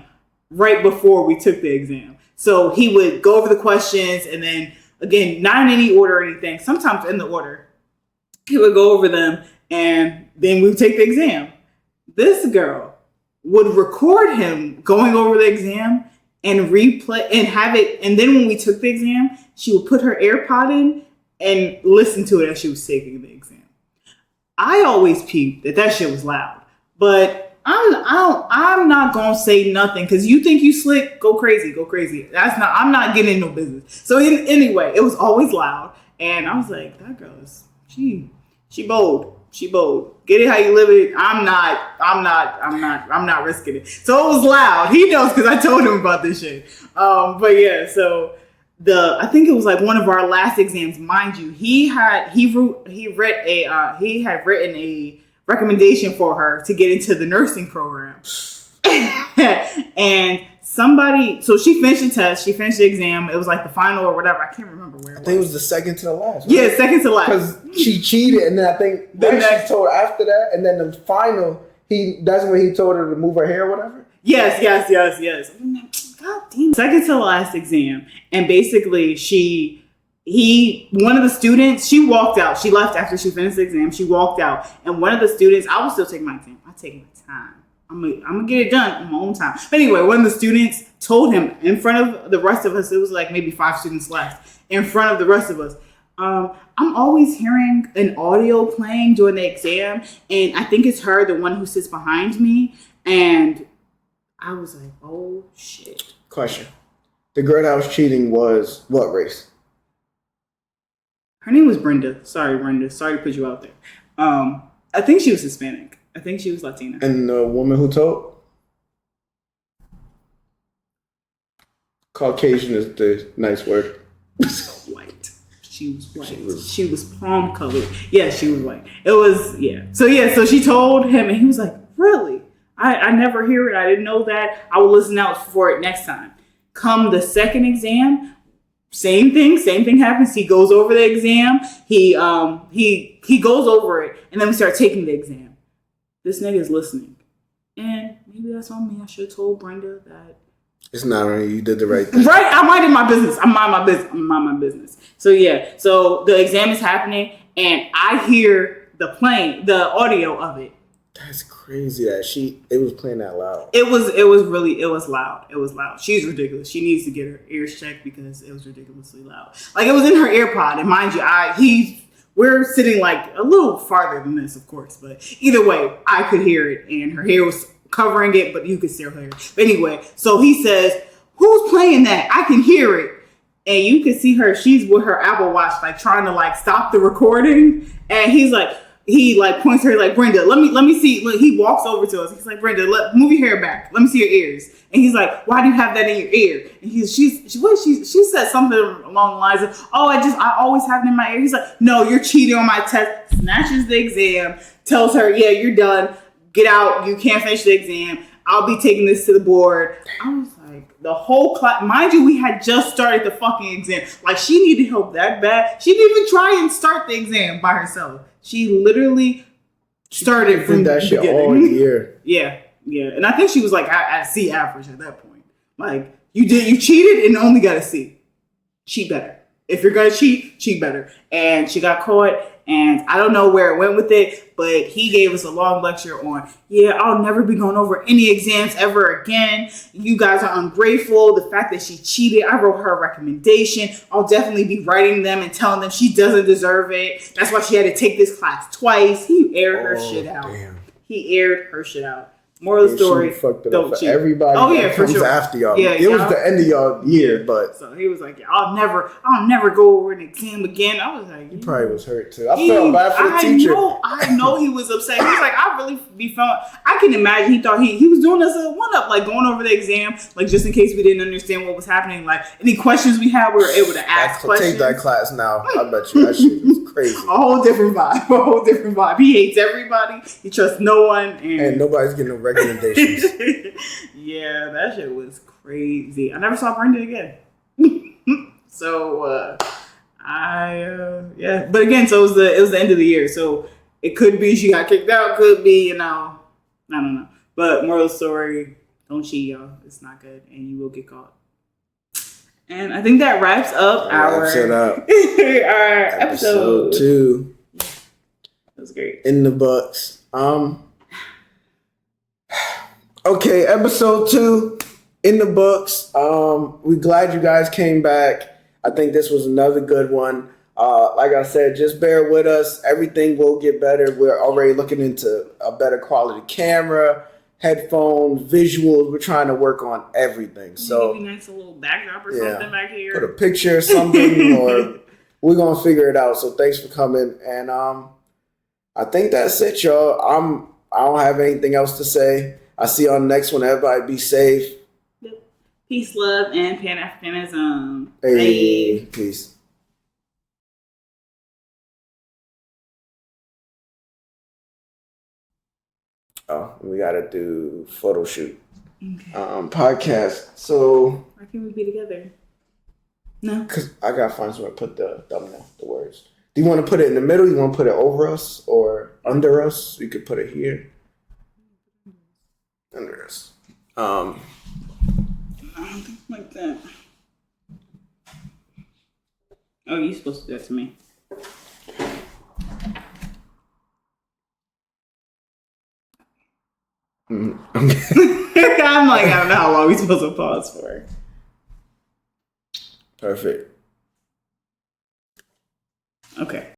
right before we took the exam. So he would go over the questions, and then, again, not in any order or anything, sometimes in the order. He would go over them, and then we would take the exam. This girl would record him going over the exam and replay and have it. And then when we took the exam, she would put her AirPod in and listen to it as she was taking the exam. I always peeped that shit was loud, but I'm not gonna say nothing because you think you slick. Go crazy. I'm not getting in no business. So anyway, it was always loud, and I was like, that girl is she bold. Get it how you live it. I'm not risking it. So it was loud. He knows because I told him about this shit. But yeah, so I think it was like one of our last exams, mind you. He had written a recommendation for her to get into the nursing program. And so she finished the test, she finished the exam. It was like the final or whatever. I can't remember where it was. I think it was the second to the last. Right? Yeah, second to last. Because she cheated, and then I think she told her after that, and then the final, that's when he told her to move her hair or whatever. Yes. God damn. Second to the last exam. And basically one of the students, she walked out. She left after she finished the exam. She walked out. And one of the students, I was still taking my exam. I take my time. I'm gonna get it done on my own time. But anyway, one of the students told him in front of the rest of us, it was like maybe 5 students left, in front of the rest of us, I'm always hearing an audio playing during the exam, and I think it's her, the one who sits behind me. And I was like, oh shit. Question. The girl that was cheating was what race? Her name was Brenda. Sorry, Brenda. Sorry to put you out there. I think she was Hispanic. I think she was Latina. And the woman who told? Caucasian is the nice word. White. She was white. She was palm colored. Yeah, she was white. It was, yeah. So she told him, and he was like, really? I never hear it. I didn't know that. I will listen out for it next time. Come the second exam, same thing happens. He goes over the exam. He goes over it, and then we start taking the exam. This nigga is listening. And maybe that's on me. I should have told Brenda that. It's not on you. You did the right thing. Right? I'm minding my business. I'm mind my business. So yeah. So the exam is happening, and I hear the audio of it. That's crazy that it was playing that loud. It was loud. It was loud. She's ridiculous. She needs to get her ears checked because it was ridiculously loud. Like, it was in her AirPod, and mind you, we're sitting like a little farther than this, of course, but either way, I could hear it, and her hair was covering it, but you could still hear it. But anyway, so he says, who's playing that? I can hear it. And you can see her, she's with her Apple Watch, like trying to like stop the recording. And he points to her like, Brenda, let me see. Look, he walks over to us. He's like, Brenda, move your hair back. Let me see your ears. And he's like, why do you have that in your ear? And she said something along the lines of, I always have it in my ear. He's like, no, you're cheating on my test. Snatches the exam, tells her, yeah, you're done. Get out. You can't finish the exam. I'll be taking this to the board. I was like, the whole class. Mind you, we had just started the fucking exam. Like, she needed help that bad. She didn't even try and start the exam by herself. She literally started from that the shit beginning. all year. Yeah. And I think she was like at a C average at that point. Like, you cheated and only got a C. Cheat better. If you're gonna cheat better. And she got caught, and I don't know where it went with it, but he gave us a long lecture on, I'll never be going over any exams ever again. You guys are ungrateful. The fact that she cheated, I wrote her a recommendation. I'll definitely be writing them and telling them she doesn't deserve it. That's why she had to take this class twice. He aired her shit out. Damn. He aired her shit out. Moral of the story, fucked it don't up for cheat. everybody that comes after y'all. It was the end of y'all year, but so he was like, I'll never go over an exam again. I was like, he probably was hurt too. I felt bad for the teacher. I know he was upset. He was like, I really be feeling. I can imagine he thought he was doing us a one up, like going over the exam, like just in case we didn't understand what was happening. Like any questions we had, we were able to ask questions. Take that class now. I bet you that shit was crazy. A whole different vibe. He hates everybody. He trusts no one, and nobody's getting no recommendations. Yeah, that shit was crazy. I never saw Brenda again. So but again, so it was the end of the year. So it could be she got kicked out, could be, I don't know. But moral of the story, don't cheat, y'all. It's not good, and you will get caught. And I think that wraps up our episode 2. That was great. In the books. Okay, episode 2 in the books. We're glad you guys came back. I think this was another good one. Like I said, just bear with us. Everything will get better. We're already looking into a better quality camera, headphones, visuals. We're trying to work on everything. So maybe nice a little backdrop or something back here. Put a picture or something, or we're gonna figure it out. So thanks for coming. And I think that's it, y'all. I don't have anything else to say. I'll see you on the next one. Everybody be safe. Peace, love, and Pan-Africanism. Hey, Bye. Peace. Oh, we gotta do photo shoot. Okay. Podcast. So why can't we be together? No. Because I gotta find somewhere to put the thumbnail, the words. Do you want to put it in the middle? You want to put it over us or under us? You could put it here. Under us. I don't think like that. Oh, you're supposed to do that to me. Okay. I'm like, I don't know how long we're supposed to pause for. Perfect. Okay.